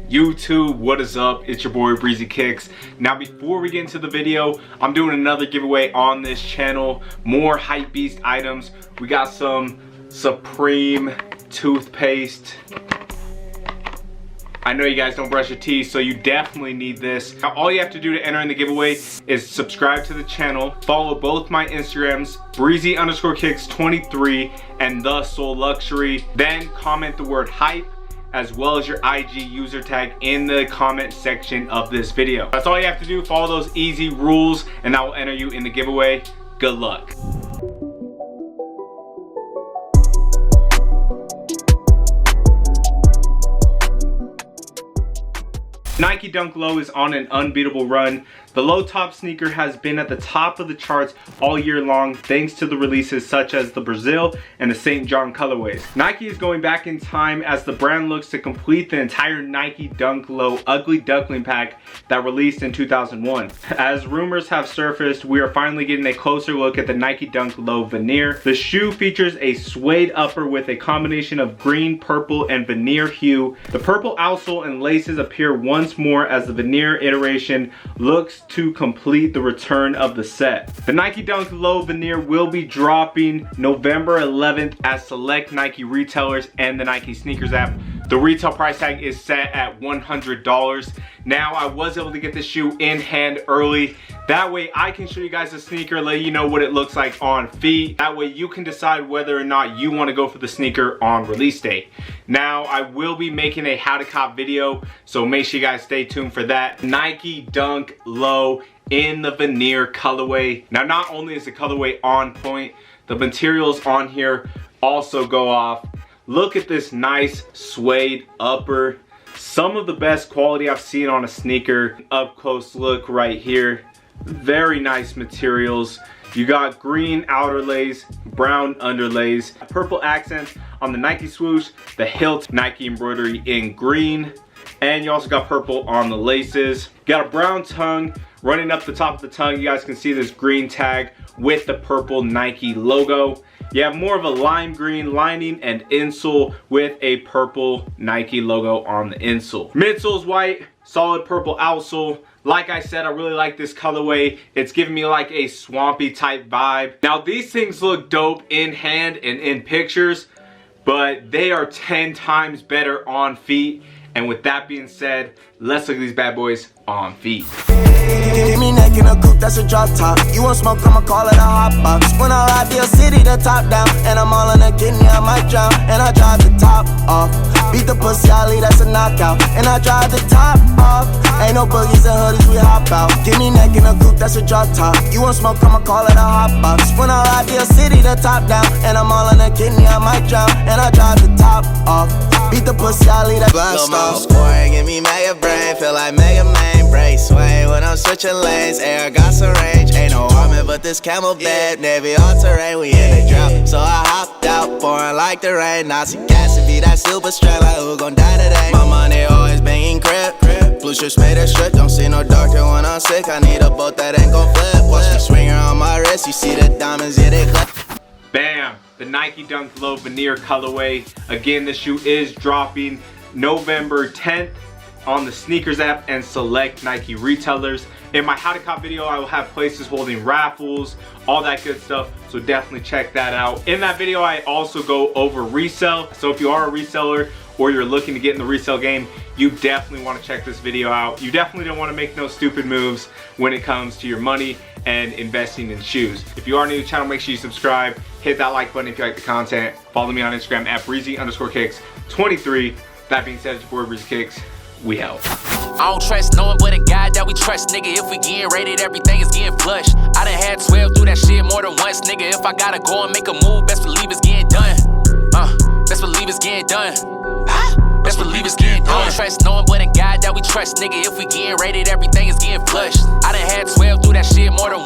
YouTube, what is up? It's your boy Breezy Kicks. Now before we get into the video, I'm doing another giveaway on this channel. More hype beast items. We got some Supreme toothpaste. I know you guys don't brush your teeth, so you definitely need this. Now, all you have to do to enter in the giveaway is subscribe to the channel, follow both my Instagrams, breezy_kicks23 and the Soul Luxury. Then comment the word hype as well as your IG user tag in the comment section of this video. That's all you have to do. Follow those easy rules and that will enter you in the giveaway. Good luck. Nike Dunk Low is on an unbeatable run. The low top sneaker has been at the top of the charts all year long thanks to the releases such as the Brazil and the St. John colorways. Nike is going back in time as the brand looks to complete the entire Nike Dunk Low Ugly Duckling pack that released in 2001. As rumors have surfaced, we are finally getting a closer look at the Nike Dunk Low VENEER. The shoe features a suede upper with a combination of green, purple, and veneer hue. The purple outsole and laces appear once more as the VENEER iteration looks to complete the return of the set. The Nike Dunk Low VENEER will be dropping November 11th at select Nike retailers and the Nike Sneakers app. The retail price tag is set at $100. Now, I was able to get this shoe in hand early. That way I can show you guys the sneaker, let you know what it looks like on feet. That way you can decide whether or not you want to go for the sneaker on release day. Now, I will be making a how to cop video, so make sure you guys stay tuned for that. Nike Dunk Low in the VENEER colorway. Now, not only is the colorway on point, the materials on here also go off. Look at this nice suede upper. Some of the best quality I've seen on a sneaker. Up close look right here. Very nice materials. You got green outerlays, brown underlays, purple accents on the Nike swoosh, the hilt Nike embroidery in green, and you also got purple on the laces. You got a brown tongue running up the top of the tongue. You guys can see this green tag with the purple Nike logo. You have more of a lime green lining and insole with a purple Nike logo on the insole. Midsole's white, solid purple outsole. Like I said, I really like this colorway. It's giving me like a swampy type vibe. Now, these things look dope in hand and in pictures, but they are 10 times better on feet. And with that being said, let's look at these bad boys on feet. Give me neck in a coupe, that's a drop top. You want smoke, I'ma call it a hot box. When I ride the city, the top down. And I'm all in a kidney, I might drown. And I drive the top off. Beat the pussy, Ali, that's a knockout. And I drive the top off. Ain't no boogies and hoodies, we hop out. Give me neck in a coupe, that's a drop top. You want smoke, I'ma call it a hot box. When I ride the city, the top down. And I'm all in a kidney, I might drown. And I drive the top off. Beat the pussy, Ali, that's blast off. Scoring, give me mega brain, feel like Mega Man. Break sway when I'm switching lanes. Air got some range, ain't no armor but this camel bed. Navy all terrain, we in the drought. So I hopped out, pouring like the rain. Nazi gas and be that super straight, like who gon' die today? My money always banging crib. Blue shirts made of strip, don't see no doctor when I'm sick. I need a boat that ain't gon' flip. Watch me swing her on my wrist, you see the diamonds, yeah, they clip. Bam! The Nike Dunk Low VENEER colorway. Again, this shoe is dropping November 10th on the Sneakers app and select Nike retailers. In my how to cop video, I will have places holding raffles, all that good stuff, so definitely check that out. In that video, I also go over resale. So if you are a reseller or you're looking to get in the resale game, you definitely want to check this video out. You definitely don't want to make no stupid moves when it comes to your money and investing in shoes. If you are new to the channel, make sure you subscribe, hit that like button if you like the content. Follow me on Instagram at breezy_kicks23. That being said, it's your boy Breezy Kicks. We help. I don't trust no one but a guy that we trust, nigga. If we getting rated, everything is getting flushed. I done had 12 through that shit more than once, nigga. If I gotta go and make a move, best believe it's getting done. Best believe it's getting done. Best believe it's getting done. I don't trust no one but a guy that we trust, nigga. If we getting rated, everything is getting flushed. I done had 12 through that shit more than once.